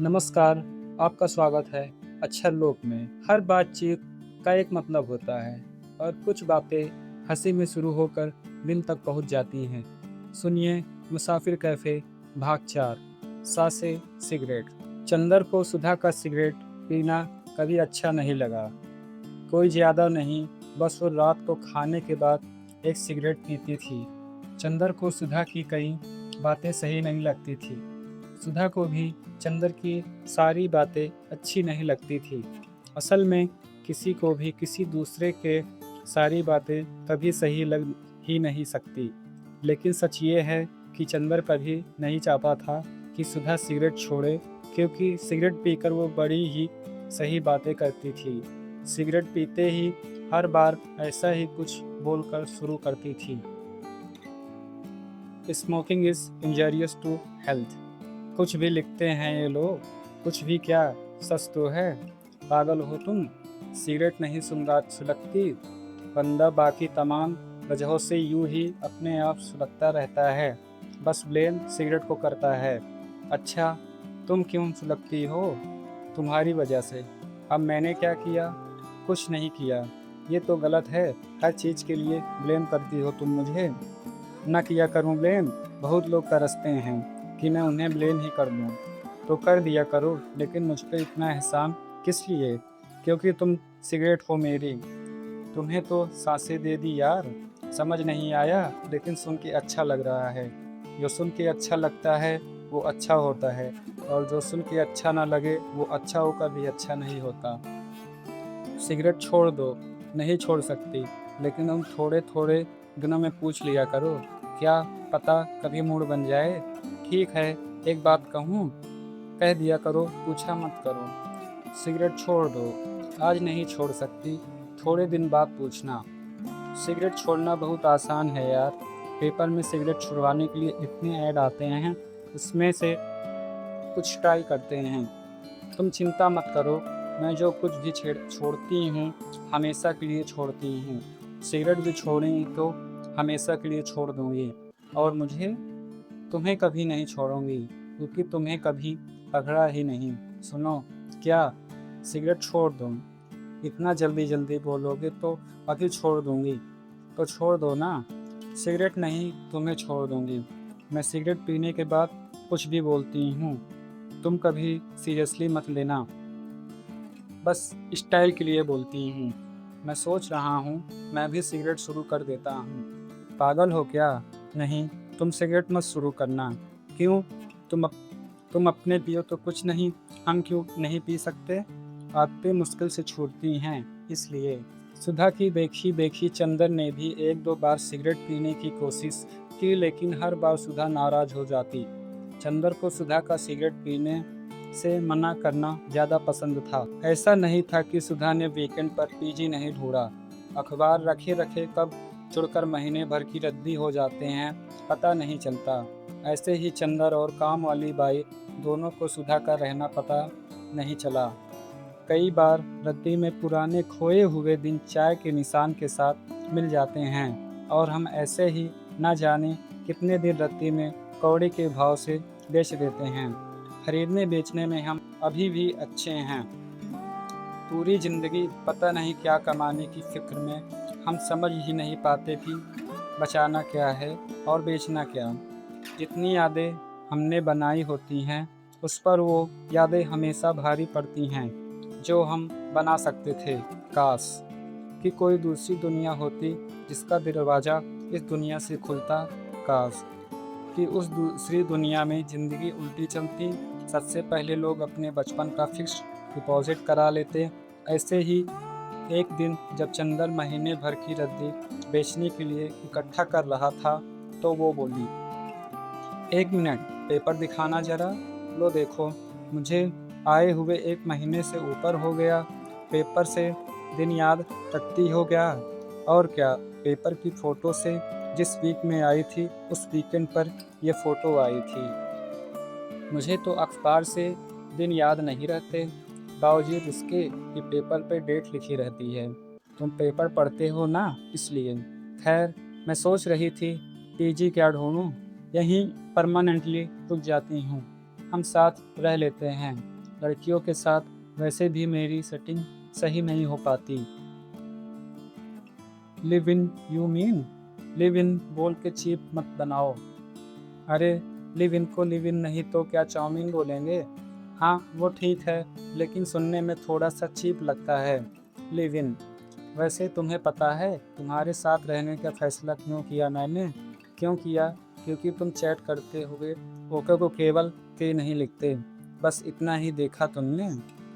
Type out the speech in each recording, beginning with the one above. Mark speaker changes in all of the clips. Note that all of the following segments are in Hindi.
Speaker 1: नमस्कार, आपका स्वागत है अक्षर लोक में। हर बातचीत का एक मतलब होता है और कुछ बातें हंसी में शुरू होकर दिल तक पहुंच जाती हैं। सुनिए मुसाफिर कैफे भाग 4 सासे सिगरेट। चंदर को सुधा का सिगरेट पीना कभी अच्छा नहीं लगा। कोई ज़्यादा नहीं, बस वो रात को खाने के बाद एक सिगरेट पीती थी। चंदर को सुधा की कई बातें सही नहीं लगती थी। सुधा को भी चंदर की सारी बातें अच्छी नहीं लगती थी। असल में किसी को भी किसी दूसरे के सारी बातें कभी सही लग ही नहीं सकती। लेकिन सच ये है कि चंदर कभी नहीं चाहता था कि सुधा सिगरेट छोड़े, क्योंकि सिगरेट पीकर वो बड़ी ही सही बातें करती थी। सिगरेट पीते ही हर बार ऐसा ही कुछ बोलकर शुरू करती थी। Smoking is injurious to health. कुछ भी लिखते हैं ये लोग, कुछ भी क्या, सच तो है। पागल हो तुम, सिगरेट नहीं सुलगती। बंदा बाकी तमाम वजहों से यूं ही अपने आप सुलगता रहता है, बस ब्लेम सिगरेट को करता है। अच्छा, तुम क्यों सुलगती हो? तुम्हारी वजह से। अब मैंने क्या किया? कुछ नहीं किया। ये तो गलत है, हर चीज़ के लिए ब्लेम करती हो तुम मुझे। ना किया करूं ब्लेम, बहुत लोग तरसते हैं कि मैं उन्हें ब्लेम ही कर दूं। तो कर दिया करो, लेकिन मुझ पे इतना एहसान किस लिए? क्योंकि तुम सिगरेट हो मेरी। तुम्हें तो सांसें दे दी यार। समझ नहीं आया, लेकिन सुन के अच्छा लग रहा है। जो सुन के अच्छा लगता है वो अच्छा होता है, और जो सुन के अच्छा ना लगे वो अच्छा होकर भी अच्छा नहीं होता। सिगरेट छोड़ दो। नहीं छोड़ सकती, लेकिन तुम थोड़े थोड़े दिनों में पूछ लिया करो। क्या पता कभी मूड बन जाए। ठीक है, एक बात कहूँ, कह दिया करो, पूछा मत करो। सिगरेट छोड़ दो। आज नहीं छोड़ सकती, थोड़े दिन बाद पूछना। सिगरेट छोड़ना बहुत आसान है यार। पेपर में सिगरेट छुड़वाने के लिए इतने ऐड आते हैं, उसमें से कुछ ट्राई करते हैं। तुम चिंता मत करो, मैं जो कुछ भी छोड़ती हूँ हमेशा के लिए छोड़ती हूँ। सिगरेट भी छोड़ी तो हमेशा के लिए छोड़ दूँगी, और मुझे तुम्हें कभी नहीं छोड़ूंगी, क्योंकि तुम्हें कभी पकड़ा ही नहीं। सुनो, क्या सिगरेट छोड़ दूँ? इतना जल्दी जल्दी बोलोगे तो अभी छोड़ दूँगी। तो छोड़ दो ना। सिगरेट नहीं, तुम्हें छोड़ दूँगी। मैं सिगरेट पीने के बाद कुछ भी बोलती हूँ, तुम कभी सीरियसली मत लेना। बस स्टाइल के लिए बोलती हूँ। मैं सोच रहा हूँ मैं भी सिगरेट शुरू कर देता हूँ। पागल हो क्या? नहीं, तुम सिगरेट मत शुरू करना। क्यों? तुम अप, तुम अपने पियो तो कुछ नहीं, हम क्यों नहीं पी सकते? आदतें मुश्किल से छूटती हैं, इसलिए। सुधा की देखी देखी चंदन ने भी एक दो बार सिगरेट पीने की कोशिश की, लेकिन हर बार सुधा नाराज हो जाती। चंदर को सुधा का सिगरेट पीने से मना करना ज़्यादा पसंद था। ऐसा नहीं था कि सुधा ने वीकेंड पर पीजी नहीं ढूंढा। अखबार रखे रखे कब जुड़कर महीने भर की रद्दी हो जाते हैं, पता नहीं चलता। ऐसे ही चंदर और काम वाली बाई दोनों को सुधा का रहना पता नहीं चला। कई बार रद्दी में पुराने खोए हुए दिन चाय के निशान के साथ मिल जाते हैं, और हम ऐसे ही न जाने कितने दिन रद्दी में कौड़ी के भाव से बेच देते हैं। खरीदने बेचने में हम अभी भी अच्छे हैं। पूरी ज़िंदगी पता नहीं क्या कमाने की फिक्र में हम समझ ही नहीं पाते कि बचाना क्या है और बेचना क्या। जितनी यादें हमने बनाई होती हैं, उस पर वो यादें हमेशा भारी पड़ती हैं जो हम बना सकते थे। काश कि कोई दूसरी दुनिया होती जिसका दरवाज़ा इस दुनिया से खुलता। काश कि उस दूसरी दुनिया में ज़िंदगी उल्टी चलती। सबसे पहले लोग अपने बचपन का फिक्स डिपॉजिट करा लेते। ऐसे ही एक दिन जब चंदर महीने भर की रद्दी बेचने के लिए इकट्ठा कर रहा था, तो वो बोली, एक मिनट, पेपर दिखाना ज़रा। लो देखो, मुझे आए हुए एक महीने से ऊपर हो गया। पेपर से दिन याद रखती हो गया। और क्या, पेपर की फ़ोटो से जिस वीक में आई थी उस वीकेंड पर यह फ़ोटो आई थी। मुझे तो अखबार से दिन याद नहीं रहते, बावजूद इसके कि पेपर पे डेट लिखी रहती है। तुम पेपर पढ़ते हो ना, इसलिए। खैर, मैं सोच रही थी पीजी क्या ढूंढूं, यहीं परमानेंटली रुक जाती हूँ। हम साथ रह लेते हैं। लड़कियों के साथ वैसे भी मेरी सेटिंग सही नहीं हो पाती। Live in you mean? Live in बोल के चीप मत बनाओ। अरे लिव इन को लिव इन नहीं तो क्या चाउमीन बोलेंगे? हाँ वो ठीक है, लेकिन सुनने में थोड़ा सा चीप लगता है। Live in. वैसे तुम्हें पता है तुम्हारे साथ रहने का फैसला क्यों किया मैंने? क्यों किया? क्योंकि तुम चैट करते हुए ओके को केवल के नहीं लिखते, बस इतना ही देखा तुमने।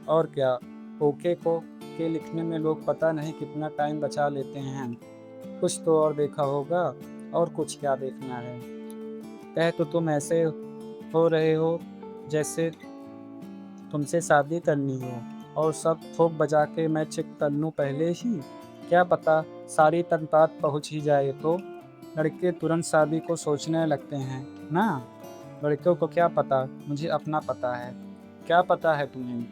Speaker 1: और क्या, ओके को के लिखने में लोग पता नहीं कितना टाइम बचा लेते हैं। कुछ तो और देखा होगा, और कुछ क्या देखना है। कह तो तुम ऐसे हो रहे हो जैसे तुमसे शादी करनी हो, और सब थोक बजा के मैं चेक कर लूँ पहले ही। क्या पता सारी तक बात पहुँच ही जाए तो। लड़के तुरंत शादी को सोचने लगते हैं ना। लड़कियों को क्या पता, मुझे अपना पता है। क्या पता है तुम्हें?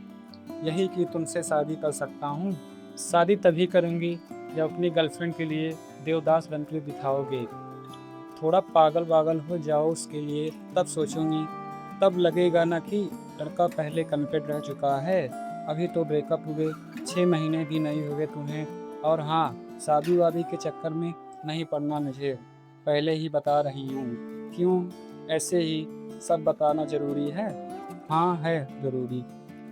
Speaker 1: यही कि तुमसे शादी कर सकता हूँ। शादी तभी करूँगी जब अपनी गर्लफ्रेंड के लिए देवदास बन के दिखाओगे। थोड़ा पागल वागल हो जाओ उसके लिए, तब सोचूंगी। तब लगेगा ना कि लड़का पहले कमिटेड रह चुका है। अभी तो ब्रेकअप हुए 6 महीने भी नहीं हुए तुम्हें। और हाँ, शादी वादी के चक्कर में नहीं पड़ना मुझे, पहले ही बता रही हूँ। क्यों, ऐसे ही सब बताना ज़रूरी है? हाँ है ज़रूरी।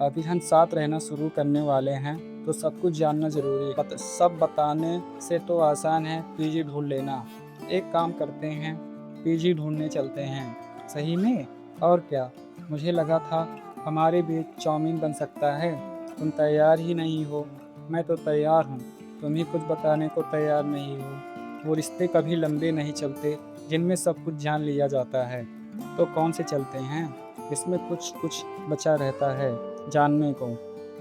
Speaker 1: अभी हम साथ रहना शुरू करने वाले हैं तो सब कुछ जानना ज़रूरी है। सब बताने से तो आसान है पीजी ढूंढ लेना। एक काम करते हैं, पीजी ढूंढने चलते हैं। सही में? और क्या, मुझे लगा था हमारे बीच चाउमीन बन सकता है। तुम तैयार ही नहीं हो। मैं तो तैयार हूँ, तुम ही कुछ बताने को तैयार नहीं हो। वो रिश्ते कभी लंबे नहीं चलते जिनमें सब कुछ जान लिया जाता है। तो कौन से चलते हैं इसमें कुछ कुछ बचा रहता है जानने को।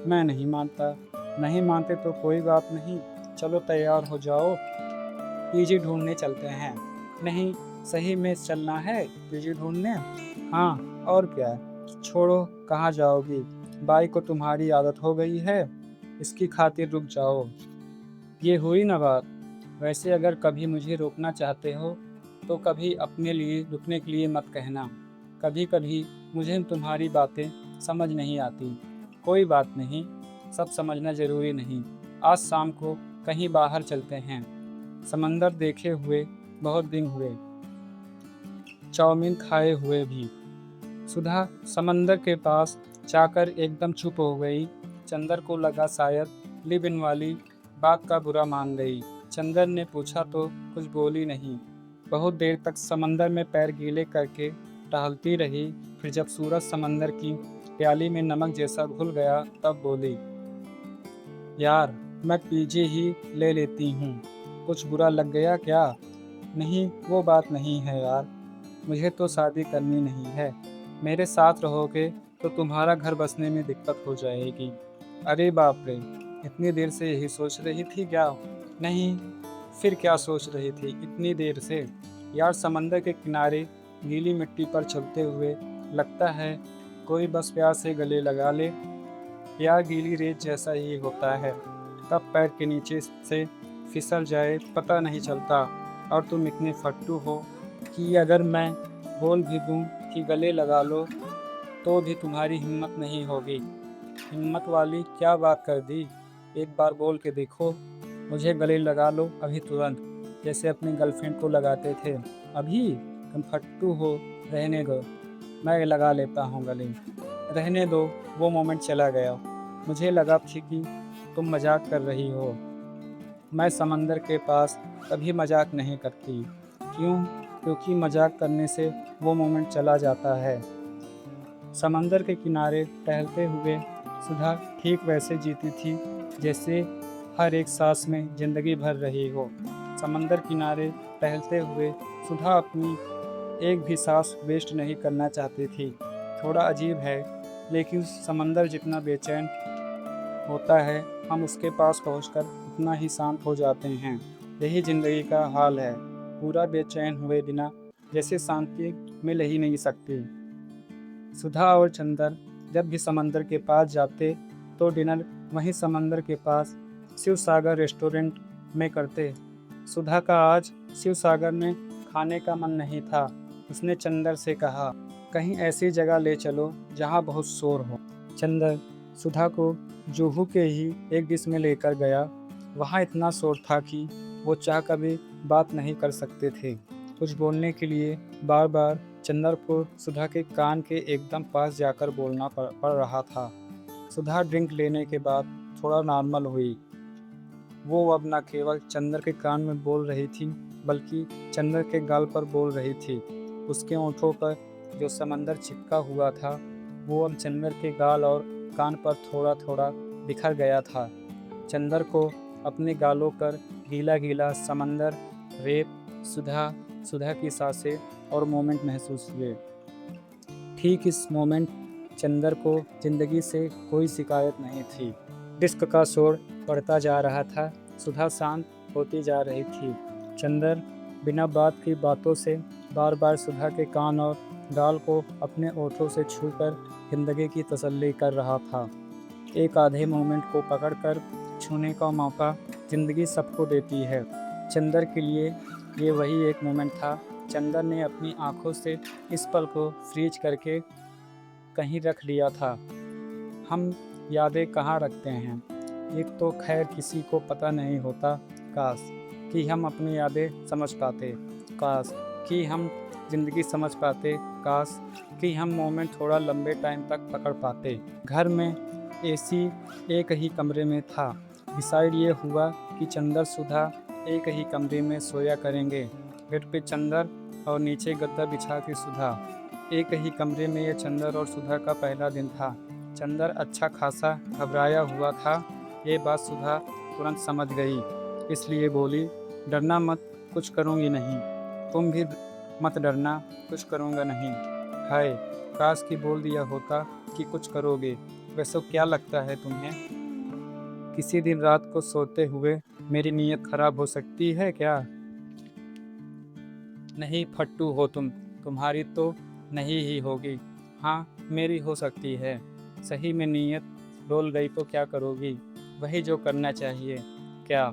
Speaker 1: मैं नहीं मानता। नहीं मानते तो कोई बात नहीं, चलो तैयार हो जाओ, पीजी ढूंढने चलते हैं। नहीं, सही में चलना है पीजी ढूंढने? हाँ और क्या। छोड़ो, कहाँ जाओगी? बाइक को तुम्हारी आदत हो गई है, इसकी खातिर रुक जाओ। ये हुई ना बात। वैसे अगर कभी मुझे रोकना चाहते हो तो कभी अपने लिए रुकने के लिए मत कहना। कभी कभी मुझे तुम्हारी बातें समझ नहीं आती। कोई बात नहीं, सब समझना ज़रूरी नहीं। आज शाम को कहीं बाहर चलते हैं। समंदर देखे हुए बहुत दिन हुए, चाउमीन खाए हुए भी। सुधा समंदर के पास जाकर एकदम चुप हो गई। चंदर को लगा शायद लिव इन वाली बात का बुरा मान गई। चंदर ने पूछा तो कुछ बोली नहीं। बहुत देर तक समंदर में पैर गीले करके टहलती रही। फिर जब सूरज समंदर की प्याली में नमक जैसा घुल गया तब बोली, यार मैं पीजी ही ले लेती हूँ। कुछ बुरा लग गया क्या? नहीं वो बात नहीं है यार, मुझे तो शादी करनी नहीं है। मेरे साथ रहोगे तो तुम्हारा घर बसने में दिक्कत हो जाएगी। अरे बाप रे, इतनी देर से यही सोच रही थी क्या? नहीं, फिर क्या सोच रही थी इतनी देर से? यार समंदर के किनारे गीली मिट्टी पर चलते हुए लगता है कोई बस प्यार से गले लगा ले। प्यार गीली रेत जैसा ही होता है, कब पैर के नीचे से फिसल जाए पता नहीं चलता। और तुम इतने फट्टू हो कि अगर मैं बोल भी दूं कि गले लगा लो तो भी तुम्हारी हिम्मत नहीं होगी। हिम्मत वाली क्या बात कर दी? एक बार बोल के देखो, मुझे गले लगा लो अभी तुरंत, जैसे अपनी गर्लफ्रेंड को लगाते थे। अभी? तुम फट्टू हो, रहने दो, मैं लगा लेता हूँ गले। रहने दो, वो मोमेंट चला गया। मुझे लगा थी कि तुम मजाक कर रही हो। मैं समंदर के पास कभी मजाक नहीं करती। क्यों? क्योंकि मजाक करने से वो मोमेंट चला जाता है। समंदर के किनारे टहलते हुए सुधा ठीक वैसे जीती थी जैसे हर एक सांस में ज़िंदगी भर रही हो। समंदर किनारे टहलते हुए सुधा अपनी एक भी सांस वेस्ट नहीं करना चाहती थी। थोड़ा अजीब है, लेकिन समंदर जितना बेचैन होता है हम उसके पास पहुंचकर उतना ही शांत हो जाते हैं। यही ज़िंदगी का हाल है, पूरा बेचैन हुए बिना जैसे शांति मिल ही नहीं सकती। सुधा और चंदर जब भी समंदर के पास जाते तो डिनर वहीं समंदर के पास शिव सागर रेस्टोरेंट में करते। सुधा का आज शिव सागर में खाने का मन नहीं था। उसने चंदर से कहा, कहीं ऐसी जगह ले चलो जहाँ बहुत शोर हो। चंदर सुधा को जुहू के ही एक डिश में लेकर गया। वहाँ इतना शोर था कि वो चाह कभी बात नहीं कर सकते थे। कुछ बोलने के लिए बार बार चंदर को सुधा के कान के एकदम पास जाकर बोलना पड़ रहा था। सुधा ड्रिंक लेने के बाद थोड़ा नॉर्मल हुई। वो अब न केवल चंदर के कान में बोल रही थी, बल्कि चंदर के गाल पर बोल रही थी। उसके होंठों पर जो समंदर चिपका हुआ था, वो अब चंदर के गाल और कान पर थोड़ा थोड़ा बिखर गया था। चंदर को अपने गालों पर गीला गीला समंदर, रेत, सुधा की सांसें और मोमेंट महसूस हुए। ठीक इस मोमेंट चंदर को जिंदगी से कोई शिकायत नहीं थी। डिस्क का शोर बढ़ता जा रहा था, सुधा शांत होती जा रही थी। चंदर बिना बात की बातों से बार बार सुधा के कान और गाल को अपने ओठों से छूकर जिंदगी की तसल्ली कर रहा था। एक आधे मोमेंट को पकड़कर छूने का मौका जिंदगी सबको देती है। चंदर के लिए ये वही एक मोमेंट था। चंदर ने अपनी आंखों से इस पल को फ्रीज करके कहीं रख लिया था। हम यादें कहाँ रखते हैं, एक तो खैर किसी को पता नहीं होता। काश कि हम अपनी यादें समझ पाते, काश कि हम ज़िंदगी समझ पाते, काश कि हम मोमेंट थोड़ा लंबे टाइम तक पकड़ पाते। घर में एसी एक ही कमरे में था। डिसाइड ये हुआ कि चंदर सुधा एक ही कमरे में सोया करेंगे। बेड पे चंदर और नीचे गद्दा बिछा के सुधा। एक ही कमरे में ये चंदर और सुधा का पहला दिन था। चंदर अच्छा खासा घबराया हुआ था। ये बात सुधा तुरंत समझ गई, इसलिए बोली, डरना मत, कुछ करूँगी नहीं। तुम भी मत डरना, कुछ करूँगा नहीं। हाय, काश कि बोल दिया होता कि कुछ करोगे। वैसे क्या लगता है तुम्हें, किसी दिन रात को सोते हुए मेरी नीयत खराब हो सकती है क्या? नहीं फट्टू हो तुम, तुम्हारी तो नहीं ही होगी। हाँ, मेरी हो सकती है। सही में नीयत डोल गई तो क्या करोगी? वही जो करना चाहिए। क्या?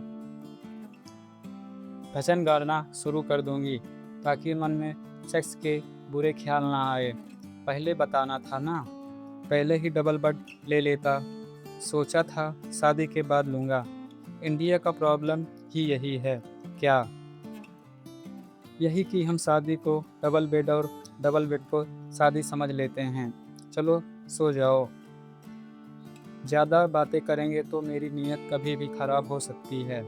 Speaker 1: भजन गाना शुरू कर दूंगी ताकि मन में सेक्स के बुरे ख्याल ना आए। पहले बताना था ना, पहले ही डबल बेड ले लेता। सोचा था शादी के बाद लूँगा। इंडिया का प्रॉब्लम ही यही है। क्या? यही कि हम शादी को डबल बेड और डबल बेड को शादी समझ लेते हैं। चलो सो जाओ, ज़्यादा बातें करेंगे तो मेरी नीयत कभी भी ख़राब हो सकती है।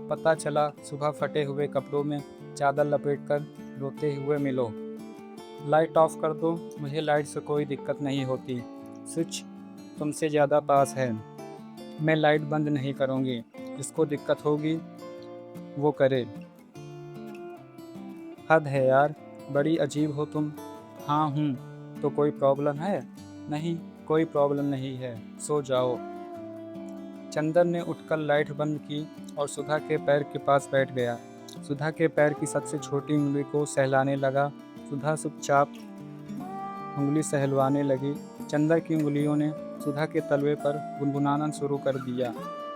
Speaker 1: पता चला सुबह फटे हुए कपड़ों में चादर लपेटकर रोते हुए मिलो। लाइट ऑफ कर दो, मुझे लाइट से कोई दिक्कत नहीं होती। स्विच तुमसे ज़्यादा पास है, मैं लाइट बंद नहीं करूँगी। जिसको दिक्कत होगी वो करे। हद है यार, बड़ी अजीब हो तुम। हाँ हूँ, तो कोई प्रॉब्लम है? नहीं, कोई प्रॉब्लम नहीं है, सो जाओ। चंदर ने उठकर लाइट बंद की और सुधा के पैर के पास बैठ गया। सुधा के पैर की सबसे छोटी उंगली को सहलाने लगा। सुधा चुपचाप उंगली सहलवाने लगी। चंदर की उंगलियों ने सुधा के तलवे पर गुनगुनाना शुरू कर दिया।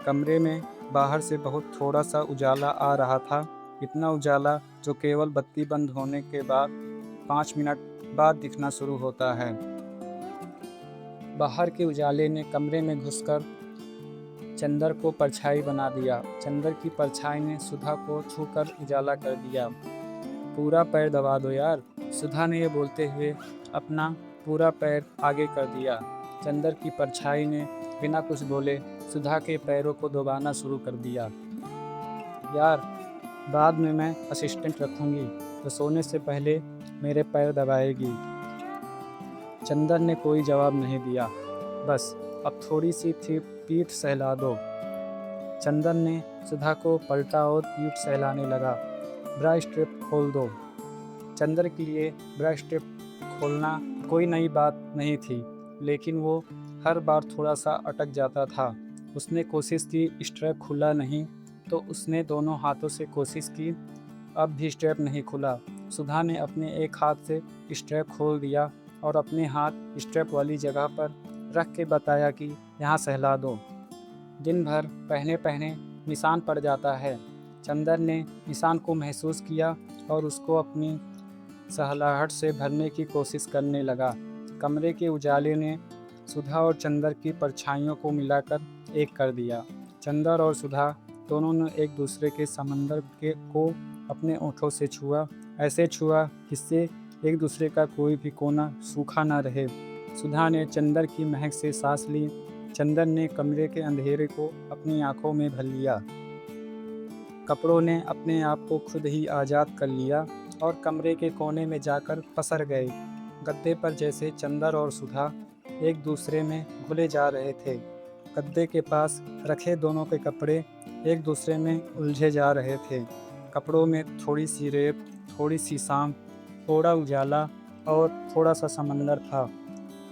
Speaker 1: कमरे में बाहर से बहुत थोड़ा सा उजाला आ रहा था, इतना उजाला जो केवल बत्ती बंद होने के बाद 5 मिनट बाद दिखना शुरू होता है। बाहर के उजाले ने कमरे में घुसकर चंदर को परछाई बना दिया। चंदर की परछाई ने सुधा को छूकर उजाला कर दिया। पूरा पैर दबा दो यार, सुधा ने ये बोलते हुए अपना पूरा पैर आगे कर दिया। चंदर की परछाई ने बिना कुछ बोले सुधा के पैरों को दबाना शुरू कर दिया। यार, बाद में मैं असिस्टेंट रखूँगी, तो सोने से पहले मेरे पैर दबाएगी। चंदर ने कोई जवाब नहीं दिया। बस अब थोड़ी सी थी, पीठ सहला दो। चंदर ने सुधा को पलटा और पीठ सहलाने लगा। ब्रा स्ट्रिप खोल दो। चंदर के लिए ब्रा स्ट्रिप खोलना कोई नई बात नहीं थी, लेकिन वो हर बार थोड़ा सा अटक जाता था। उसने कोशिश की, स्ट्रैप खुला नहीं, तो उसने दोनों हाथों से कोशिश की, अब भी स्ट्रैप नहीं खुला। सुधा ने अपने एक हाथ से स्ट्रैप खोल दिया और अपने हाथ स्ट्रैप वाली जगह पर रख के बताया कि यहाँ सहला दो। दिन भर पहने पहने निशान पड़ जाता है। चंदर ने निशान को महसूस किया और उसको अपनी सहलाहट से भरने की कोशिश करने लगा। कमरे के उजाले ने सुधा और चंदर की परछाइयों को मिलाकर एक कर दिया। चंदर और सुधा दोनों ने एक दूसरे के समंदर को अपने ओंठों से छुआ, ऐसे छुआ जिससे एक दूसरे का कोई भी कोना सूखा न रहे। सुधा ने चंदर की महक से सांस ली, चंदर ने कमरे के अंधेरे को अपनी आंखों में भर लिया। कपड़ों ने अपने आप को खुद ही आज़ाद कर लिया और कमरे के कोने में जाकर पसर गए। गद्दे पर जैसे चंदर और सुधा एक दूसरे में घुले जा रहे थे। गद्दे के पास रखे दोनों के कपड़े एक दूसरे में उलझे जा रहे थे। कपड़ों में थोड़ी सी रेत, थोड़ी सी शाम, थोड़ा उजाला और थोड़ा सा समंदर था।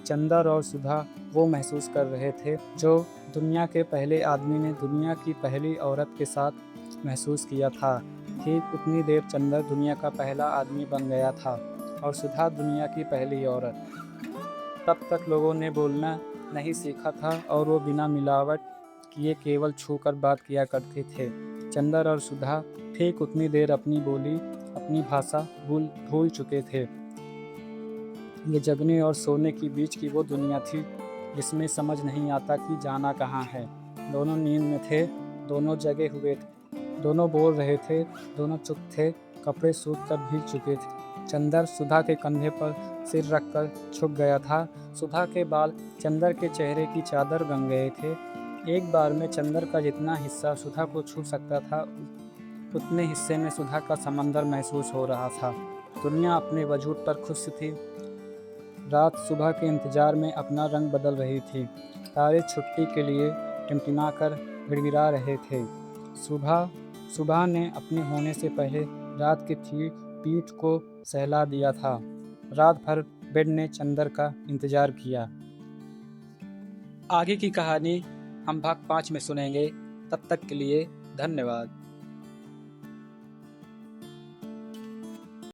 Speaker 1: चंदर और सुधा वो महसूस कर रहे थे जो दुनिया के पहले आदमी ने दुनिया की पहली औरत के साथ महसूस किया था। ठीक उतनी देर चंदर दुनिया का पहला आदमी बन गया था और सुधा दुनिया की पहली औरत। तब तक लोगों ने बोलना नहीं सीखा था और वो बिना मिलावट किए केवल छूकर बात किया करते थे। चंदर और सुधा ठीक उतनी देर अपनी बोली, अपनी भाषा भूल चुके थे। ये जगने और सोने के बीच की वो दुनिया थी जिसमें समझ नहीं आता कि जाना कहाँ है। दोनों नींद में थे, दोनों जगे हुए थे, दोनों बोल रहे थे, दोनों चुप थे, कपड़े सूख कर भीग चुके थे। चंदर सुधा के कंधे पर सिर रखकर छुप गया था। सुधा के बाल चंदर के चेहरे की चादर बन गए थे। एक बार में चंदर का जितना हिस्सा सुधा को छू सकता था, उतने हिस्से में सुधा का समंदर महसूस हो रहा था। दुनिया अपने वजूद पर खुश थी। रात सुबह के इंतजार में अपना रंग बदल रही थी। तारे छुट्टी के लिए टिमटिमाकर गिड़गिड़ा रहे थे। सुबह ने अपने होने से पहले रात की पीठ को सहला दिया था। रात भर बेड ने चंदर का इंतजार किया। आगे की कहानी हम भाग 5 में सुनेंगे। तब तक के लिए धन्यवाद।